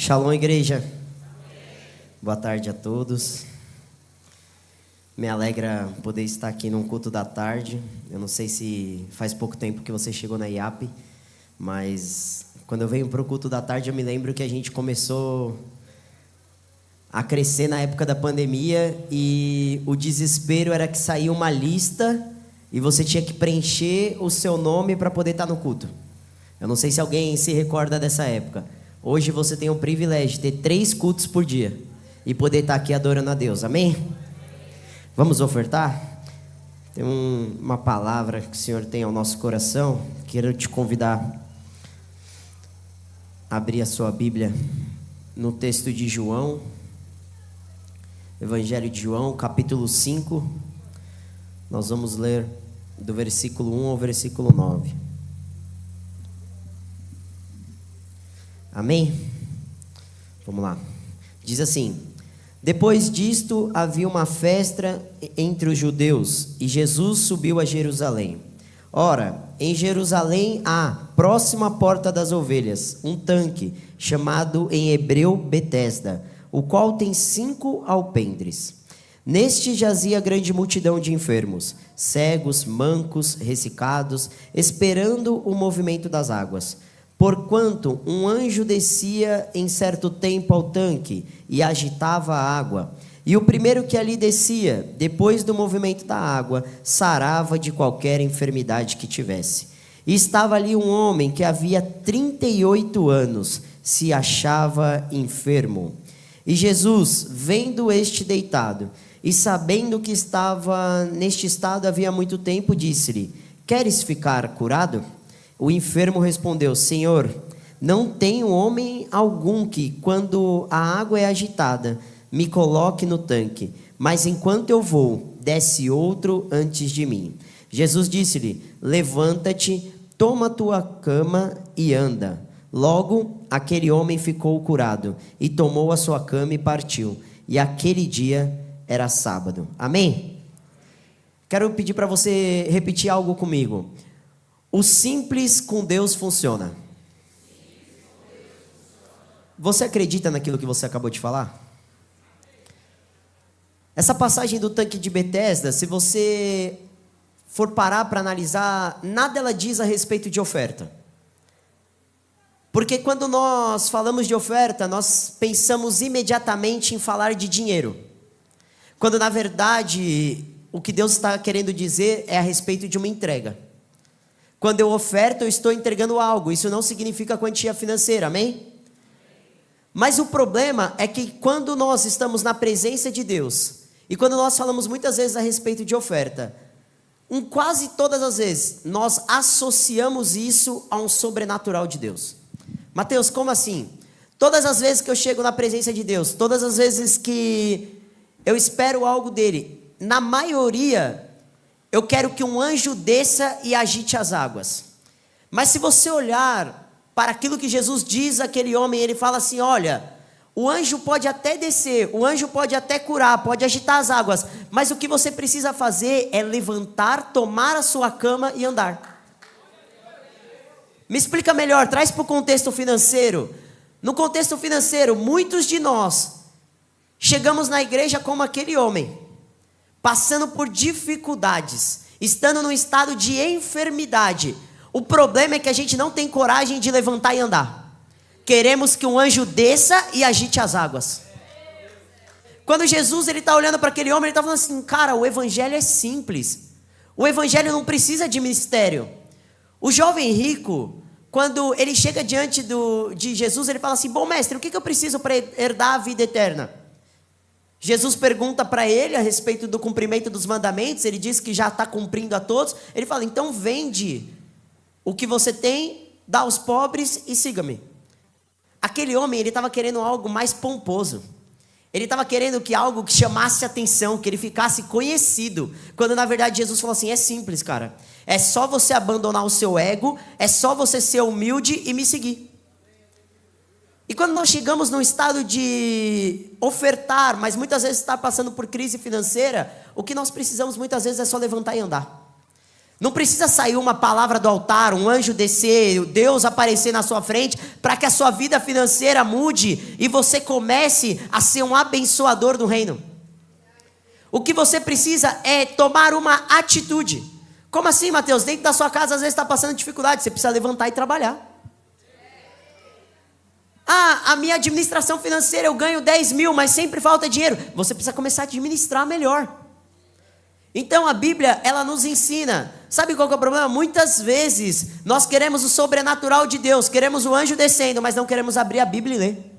Shalom, igreja. Boa tarde a todos. Me alegra poder estar aqui num culto da tarde. Eu não sei se faz pouco tempo que você chegou na IAP, mas quando eu venho para o culto da tarde eu me lembro que a gente começou a crescer na época da pandemia e o desespero era que saía uma lista e você tinha que preencher o seu nome para poder estar no culto. Eu não sei se alguém se recorda dessa época. Hoje você tem o privilégio de ter 3 cultos por dia e poder estar aqui adorando a Deus, amém? Vamos ofertar? Tem uma palavra que o Senhor tem ao nosso coração. Quero te convidar a abrir a sua Bíblia no texto de João, Evangelho de João, capítulo 5. Nós vamos ler do versículo 1 ao versículo 9. Amém? Vamos lá. Diz assim: depois disto havia uma festa entre os judeus e Jesus subiu a Jerusalém. Ora, em Jerusalém há, próxima à porta das ovelhas, um tanque chamado em hebreu Betesda, o qual tem 5 alpendres. Neste jazia grande multidão de enfermos, cegos, mancos, ressecados, esperando o movimento das águas. Porquanto um anjo descia em certo tempo ao tanque e agitava a água. E o primeiro que ali descia, depois do movimento da água, sarava de qualquer enfermidade que tivesse. E estava ali um homem que havia 38 anos, se achava enfermo. E Jesus, vendo este deitado, e sabendo que estava neste estado havia muito tempo, disse-lhe: queres ficar curado? O enfermo respondeu: Senhor, não tenho homem algum que, quando a água é agitada, me coloque no tanque, mas enquanto eu vou, desce outro antes de mim. Jesus disse-lhe: levanta-te, toma a tua cama e anda. Logo, aquele homem ficou curado, e tomou a sua cama e partiu. E aquele dia era sábado. Amém? Quero pedir para você repetir algo comigo. O simples com Deus funciona. Você acredita naquilo que você acabou de falar? Essa passagem do tanque de Betesda, se você for parar para analisar, nada ela diz a respeito de oferta. Porque quando nós falamos de oferta, nós pensamos imediatamente em falar de dinheiro. Quando na verdade, o que Deus está querendo dizer é a respeito de uma entrega. Quando eu oferto, eu estou entregando algo. Isso não significa quantia financeira, amém? Mas o problema é que quando nós estamos na presença de Deus, e quando nós falamos muitas vezes a respeito de oferta, quase todas as vezes, nós associamos isso a um sobrenatural de Deus. Mateus, como assim? Todas as vezes que eu chego na presença de Deus, todas as vezes que eu espero algo dele, na maioria, eu quero que um anjo desça e agite as águas. Mas se você olhar para aquilo que Jesus diz àquele homem, ele fala assim: olha, o anjo pode até descer, o anjo pode até curar, pode agitar as águas, mas o que você precisa fazer é levantar, tomar a sua cama e andar. Me explica melhor, traz para o contexto financeiro. No contexto financeiro, muitos de nós chegamos na igreja como aquele homem, passando por dificuldades, estando num estado de enfermidade. O problema é que a gente não tem coragem de levantar e andar. Queremos que um anjo desça e agite as águas. Quando Jesus está olhando para aquele homem, ele está falando assim: cara, o evangelho é simples. O evangelho não precisa de mistério. O jovem rico, quando ele chega diante de Jesus, ele fala assim: bom mestre, o que eu preciso para herdar a vida eterna? Jesus pergunta para ele a respeito do cumprimento dos mandamentos. Ele diz que já está cumprindo a todos. Ele fala: então vende o que você tem, dá aos pobres e siga-me. Aquele homem, ele estava querendo algo mais pomposo. Ele estava querendo algo que chamasse atenção, que ele ficasse conhecido. Quando na verdade Jesus falou assim: é simples, cara. É só você abandonar o seu ego, é só você ser humilde e me seguir. E quando nós chegamos num estado de ofertar, mas muitas vezes está passando por crise financeira, o que nós precisamos muitas vezes é só levantar e andar. Não precisa sair uma palavra do altar, um anjo descer, Deus aparecer na sua frente, para que a sua vida financeira mude e você comece a ser um abençoador do reino. O que você precisa é tomar uma atitude. Como assim, Mateus? Dentro da sua casa às vezes está passando dificuldade, você precisa levantar e trabalhar. A minha administração financeira eu ganho 10 mil, mas sempre falta dinheiro. Você precisa começar a administrar melhor. Então a Bíblia, ela nos ensina. Sabe qual que é o problema? Muitas vezes nós queremos o sobrenatural de Deus, queremos o anjo descendo, mas não queremos abrir a Bíblia e ler.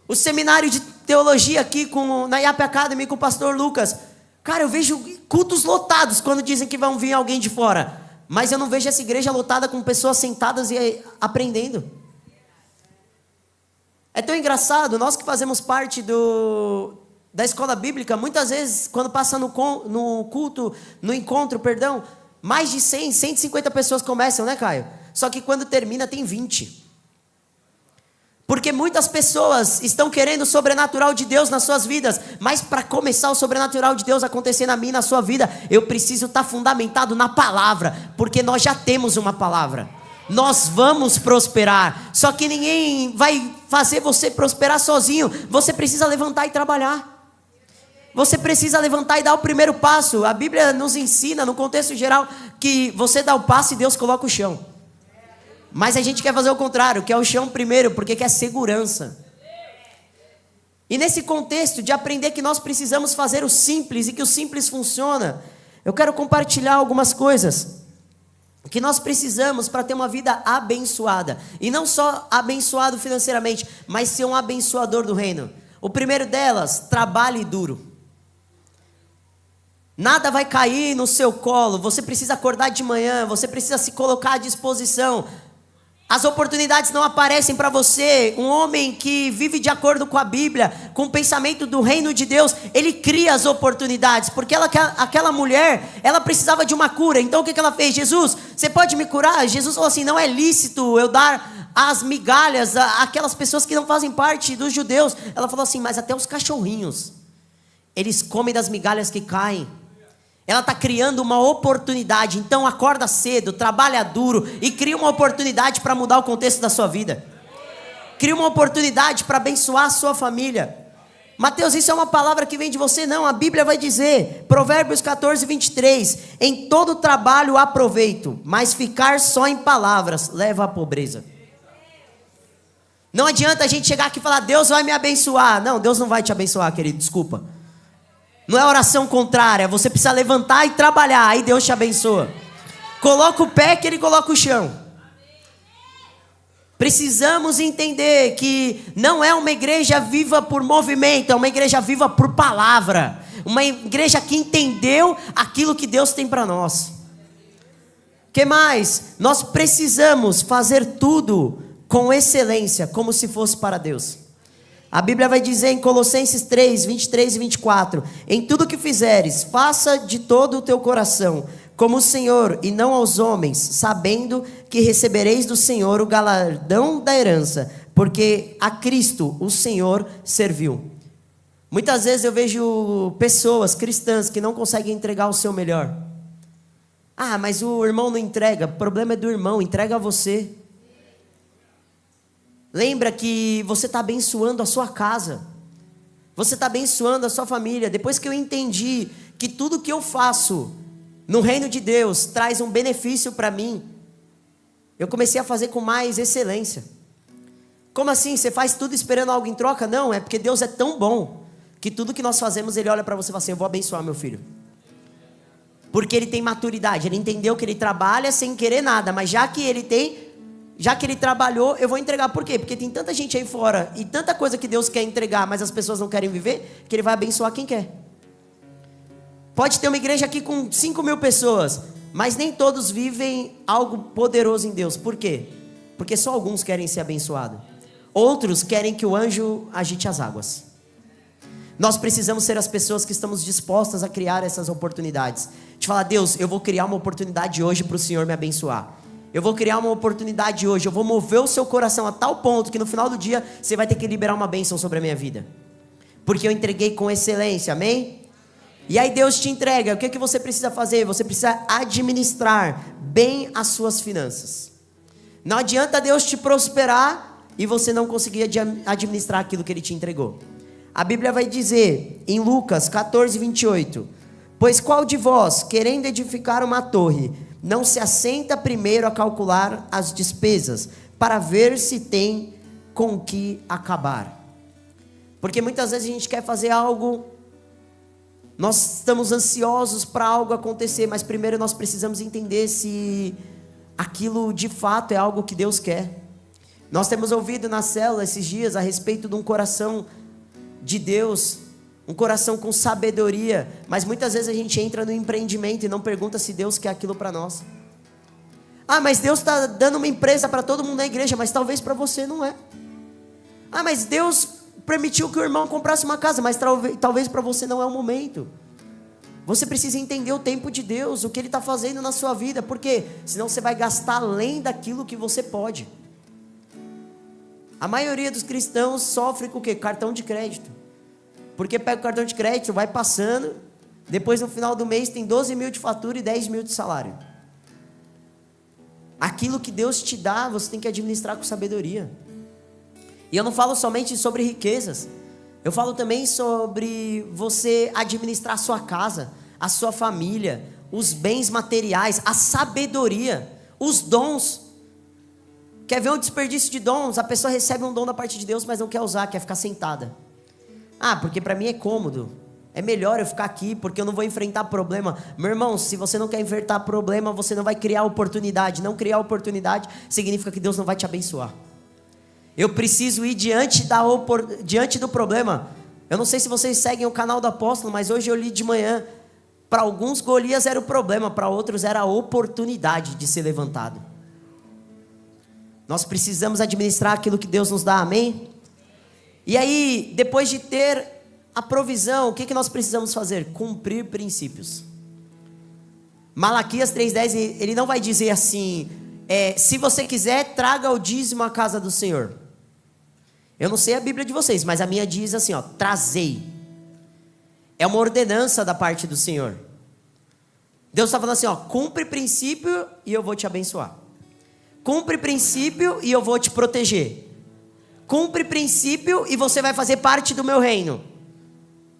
O seminário de teologia aqui na IAP Academy com o pastor Lucas, cara, eu vejo cultos lotados quando dizem que vão vir alguém de fora, mas eu não vejo essa igreja lotada com pessoas sentadas e aprendendo. É tão engraçado, nós que fazemos parte da escola bíblica, muitas vezes, quando passa no culto, no encontro, mais de 100, 150 pessoas começam, né, Caio? Só que quando termina tem 20. Porque muitas pessoas estão querendo o sobrenatural de Deus nas suas vidas, mas para começar o sobrenatural de Deus acontecer na minha e na sua vida, eu preciso estar fundamentado na palavra, porque nós já temos uma palavra. Nós vamos prosperar, só que ninguém vai fazer você prosperar sozinho. Você precisa levantar e trabalhar. Você precisa levantar e dar o primeiro passo. A Bíblia nos ensina, no contexto geral, que você dá o passo e Deus coloca o chão. Mas a gente quer fazer o contrário, quer o chão primeiro, porque quer segurança. E nesse contexto de aprender que nós precisamos fazer o simples e que o simples funciona, eu quero compartilhar algumas coisas que nós precisamos para ter uma vida abençoada. E não só abençoado financeiramente, mas ser um abençoador do reino. O primeiro delas, trabalhe duro. Nada vai cair no seu colo. Você precisa acordar de manhã, você precisa se colocar à disposição. As oportunidades não aparecem para você. Um homem que vive de acordo com a Bíblia, com o pensamento do reino de Deus, ele cria as oportunidades, porque aquela mulher, ela precisava de uma cura. Então o que ela fez? Jesus, você pode me curar? Jesus falou assim, não é lícito eu dar as migalhas àquelas pessoas que não fazem parte dos judeus. Ela falou assim, mas até os cachorrinhos, eles comem das migalhas que caem. Ela está criando uma oportunidade. Então acorda cedo, trabalha duro e cria uma oportunidade para mudar o contexto da sua vida. Cria uma oportunidade para abençoar a sua família. Mateus, isso é uma palavra que vem de você? Não, a Bíblia vai dizer, Provérbios 14, 23, em todo trabalho há proveito, mas ficar só em palavras leva à pobreza. Não adianta a gente chegar aqui e falar, Deus vai me abençoar. Não, Deus não vai te abençoar, querido, desculpa. Não é oração contrária, você precisa levantar e trabalhar, aí Deus te abençoa. Coloca o pé que Ele coloca o chão. Precisamos entender que não é uma igreja viva por movimento, é uma igreja viva por palavra. Uma igreja que entendeu aquilo que Deus tem para nós. O que mais? Nós precisamos fazer tudo com excelência, como se fosse para Deus. A Bíblia vai dizer em Colossenses 3, 23 e 24, em tudo que fizeres, faça de todo o teu coração, como o Senhor e não aos homens, sabendo que recebereis do Senhor o galardão da herança, porque a Cristo o Senhor serviu. Muitas vezes eu vejo pessoas cristãs que não conseguem entregar o seu melhor. Ah, mas o irmão não entrega, o problema é do irmão, entrega a você. Lembra que você está abençoando a sua casa. Você está abençoando a sua família. Depois que eu entendi que tudo que eu faço no reino de Deus traz um benefício para mim, eu comecei a fazer com mais excelência. Como assim? Você faz tudo esperando algo em troca? Não, é porque Deus é tão bom que tudo que nós fazemos, Ele olha para você e fala assim, eu vou abençoar meu filho. Porque ele tem maturidade, ele entendeu que ele trabalha sem querer nada, mas já que ele trabalhou, eu vou entregar. Por quê? Porque tem tanta gente aí fora e tanta coisa que Deus quer entregar, mas as pessoas não querem viver, que Ele vai abençoar quem quer. Pode ter uma igreja aqui com 5 mil pessoas, mas nem todos vivem algo poderoso em Deus. Por quê? Porque só alguns querem ser abençoados. Outros querem que o anjo agite as águas. Nós precisamos ser as pessoas que estamos dispostas a criar essas oportunidades. De falar, Deus, eu vou criar uma oportunidade hoje para o Senhor me abençoar. Eu vou criar uma oportunidade hoje, eu vou mover o seu coração a tal ponto que no final do dia você vai ter que liberar uma bênção sobre a minha vida. Porque eu entreguei com excelência, amém? E aí Deus te entrega, o que que você precisa fazer? Você precisa administrar bem as suas finanças. Não adianta Deus te prosperar e você não conseguir administrar aquilo que Ele te entregou. A Bíblia vai dizer em Lucas 14, 28, pois qual de vós, querendo edificar uma torre, não se assenta primeiro a calcular as despesas, para ver se tem com que acabar? Porque muitas vezes a gente quer fazer algo, nós estamos ansiosos para algo acontecer, mas primeiro nós precisamos entender se aquilo de fato é algo que Deus quer. Nós temos ouvido na célula esses dias a respeito de um coração de Deus, um coração com sabedoria, mas muitas vezes a gente entra no empreendimento e não pergunta se Deus quer aquilo para nós. Ah, mas Deus está dando uma empresa para todo mundo na igreja, mas talvez para você não é. Ah, mas Deus permitiu que o irmão comprasse uma casa, mas talvez para você não é o momento. Você precisa entender o tempo de Deus, o que Ele está fazendo na sua vida, porque senão você vai gastar além daquilo que você pode. A maioria dos cristãos sofre com o quê? Cartão de crédito. Porque pega o cartão de crédito, vai passando, depois no final do mês tem 12 mil de fatura e 10 mil de salário. Aquilo que Deus te dá, você tem que administrar com sabedoria. E eu não falo somente sobre riquezas, eu falo também sobre você administrar a sua casa, a sua família, os bens materiais, a sabedoria, os dons. Quer ver um desperdício de dons? A pessoa recebe um dom da parte de Deus, mas não quer usar, quer ficar sentada. Ah, porque para mim é cômodo, é melhor eu ficar aqui, porque eu não vou enfrentar problema. Meu irmão, se você não quer enfrentar problema, você não vai criar oportunidade. Não criar oportunidade significa que Deus não vai te abençoar. Eu preciso ir diante do problema. Eu não sei se vocês seguem o canal do apóstolo, mas hoje eu li de manhã. Para alguns Golias era o problema, para outros era a oportunidade de ser levantado. Nós precisamos administrar aquilo que Deus nos dá, amém? E aí, depois de ter a provisão, o que nós precisamos fazer? Cumprir princípios. Malaquias 3,10, ele não vai dizer assim, se você quiser, traga o dízimo à casa do Senhor. Eu não sei a Bíblia de vocês, mas a minha diz assim, trazei. É uma ordenança da parte do Senhor. Deus está falando assim, cumpre princípio e eu vou te abençoar. Cumpre princípio e eu vou te proteger. Cumpre princípio e você vai fazer parte do meu reino.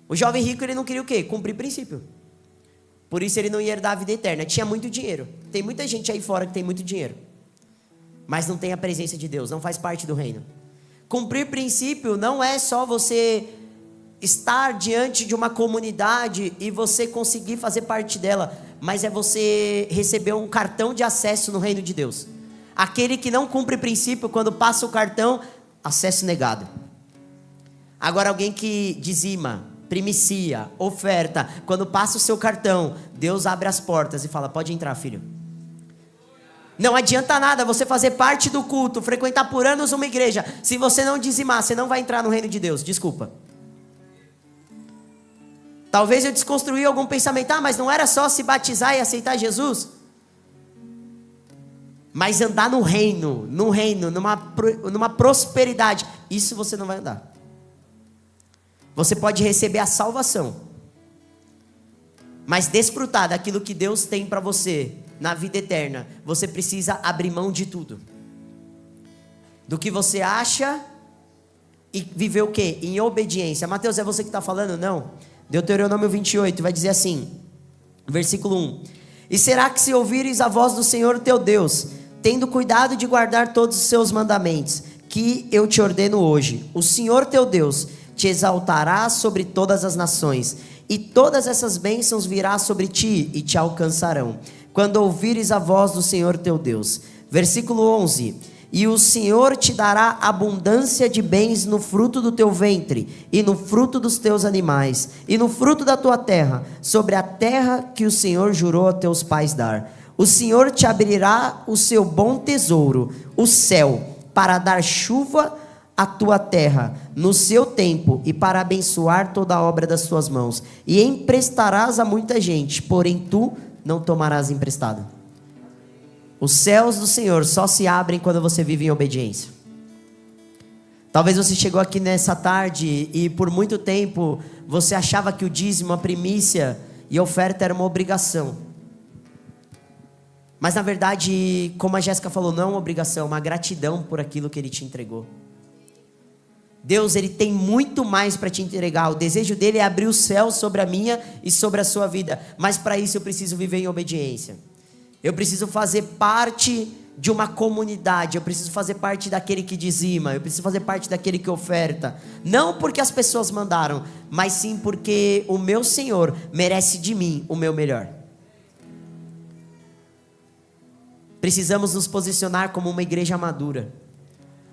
O jovem rico, ele não queria o quê? Cumprir princípio. Por isso ele não ia herdar a vida eterna. Tinha muito dinheiro. Tem muita gente aí fora que tem muito dinheiro, mas não tem a presença de Deus, não faz parte do reino. Cumprir princípio não é só você estar diante de uma comunidade e você conseguir fazer parte dela, mas é você receber um cartão de acesso no reino de Deus. Aquele que não cumpre princípio, quando passa o cartão, acesso negado. Agora alguém que dizima, primicia, oferta, quando passa o seu cartão, Deus abre as portas e fala, pode entrar, filho. Não adianta nada você fazer parte do culto, frequentar por anos uma igreja, se você não dizimar, você não vai entrar no reino de Deus, desculpa. Talvez eu desconstruí algum pensamento, mas não era só se batizar e aceitar Jesus? Mas andar no reino, numa prosperidade, isso você não vai andar. Você pode receber a salvação, mas desfrutar daquilo que Deus tem para você na vida eterna, você precisa abrir mão de tudo. Do que você acha e viver o quê? Em obediência. Mateus, é você que está falando? Não. Deuteronômio 28 vai dizer assim, versículo 1. E será que se ouvires a voz do Senhor teu Deus, tendo cuidado de guardar todos os seus mandamentos, que eu te ordeno hoje, o Senhor teu Deus te exaltará sobre todas as nações, e todas essas bênçãos virá sobre ti e te alcançarão, quando ouvires a voz do Senhor teu Deus. Versículo 11. E o Senhor te dará abundância de bens no fruto do teu ventre, e no fruto dos teus animais, e no fruto da tua terra, sobre a terra que o Senhor jurou a teus pais dar. O Senhor te abrirá o seu bom tesouro, o céu, para dar chuva à tua terra no seu tempo, e para abençoar toda a obra das tuas mãos. E emprestarás a muita gente, porém tu não tomarás emprestado. Os céus do Senhor só se abrem quando você vive em obediência. Talvez você chegou aqui nessa tarde e por muito tempo você achava que o dízimo, a primícia e a oferta era uma obrigação. Mas na verdade, como a Jéssica falou, não é uma obrigação, é uma gratidão por aquilo que Ele te entregou. Deus, Ele tem muito mais para te entregar. O desejo dele é abrir o céu sobre a minha e sobre a sua vida. Mas para isso eu preciso viver em obediência. Eu preciso fazer parte de uma comunidade. Eu preciso fazer parte daquele que dizima. Eu preciso fazer parte daquele que oferta. Não porque as pessoas mandaram, mas sim porque o meu Senhor merece de mim o meu melhor. Precisamos nos posicionar como uma igreja madura.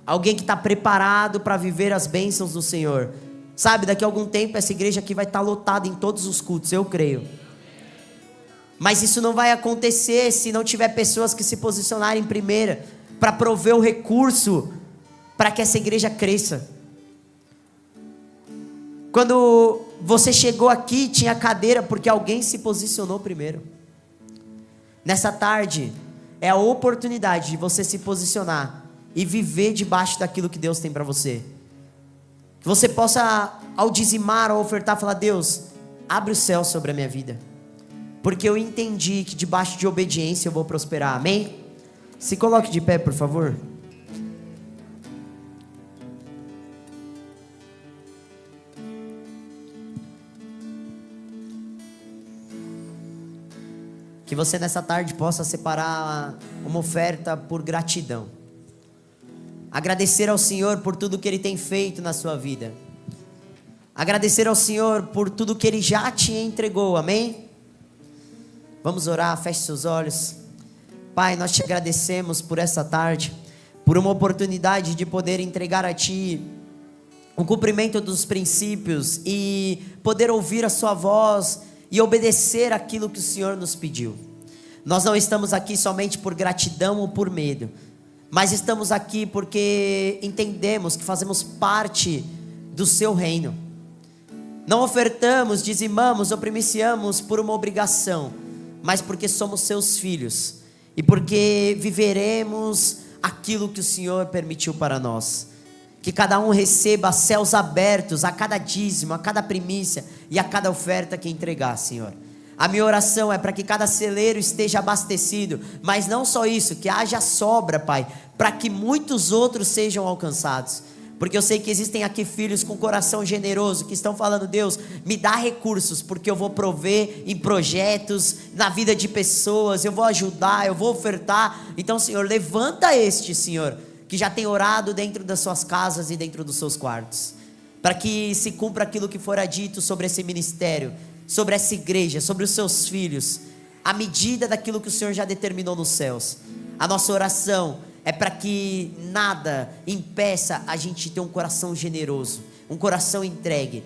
Alguém que está preparado para viver as bênçãos do Senhor. Sabe, daqui a algum tempo essa igreja aqui vai estar lotada em todos os cultos, eu creio. Mas isso não vai acontecer se não tiver pessoas que se posicionarem primeiro para prover o recurso para que essa igreja cresça. Quando você chegou aqui, tinha cadeira porque alguém se posicionou primeiro. Nessa tarde é a oportunidade de você se posicionar e viver debaixo daquilo que Deus tem para você. Que você possa, ao dizimar, ao ofertar, falar: Deus, abre o céu sobre a minha vida, porque eu entendi que debaixo de obediência eu vou prosperar, amém? Se coloque de pé, por favor. Que você nessa tarde possa separar uma oferta por gratidão. Agradecer ao Senhor por tudo que Ele tem feito na sua vida. Agradecer ao Senhor por tudo que Ele já te entregou, amém? Vamos orar, feche seus olhos. Pai, nós te agradecemos por essa tarde, por uma oportunidade de poder entregar a Ti o cumprimento dos princípios e poder ouvir a Sua voz e obedecer aquilo que o Senhor nos pediu. Nós não estamos aqui somente por gratidão ou por medo, mas estamos aqui porque entendemos que fazemos parte do Seu reino. Não ofertamos, dizimamos ou primiciamos por uma obrigação, mas porque somos Seus filhos e porque viveremos aquilo que o Senhor permitiu para nós. Que cada um receba céus abertos a cada dízimo, a cada primícia e a cada oferta que entregar, Senhor. A minha oração é para que cada celeiro esteja abastecido, mas não só isso, que haja sobra, Pai, para que muitos outros sejam alcançados. Porque eu sei que existem aqui filhos com coração generoso, que estão falando: Deus, me dá recursos, porque eu vou prover em projetos, na vida de pessoas, eu vou ajudar, eu vou ofertar. Então, Senhor, levanta este, Senhor, que já tem orado dentro das suas casas e dentro dos seus quartos, para que se cumpra aquilo que fora dito sobre esse ministério, sobre essa igreja, sobre os seus filhos, à medida daquilo que o Senhor já determinou nos céus. A nossa oração é para que nada impeça a gente ter um coração generoso, um coração entregue,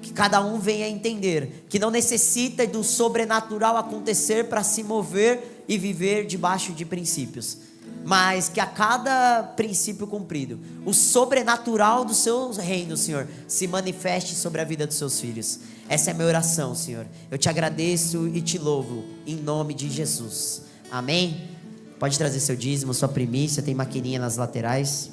que cada um venha entender que não necessita do sobrenatural acontecer para se mover e viver debaixo de princípios, mas que a cada princípio cumprido, o sobrenatural do seu reino, Senhor, se manifeste sobre a vida dos seus filhos. Essa é a minha oração, Senhor. Eu te agradeço e te louvo em nome de Jesus, amém? Pode trazer seu dízimo, sua primícia, tem maquininha nas laterais.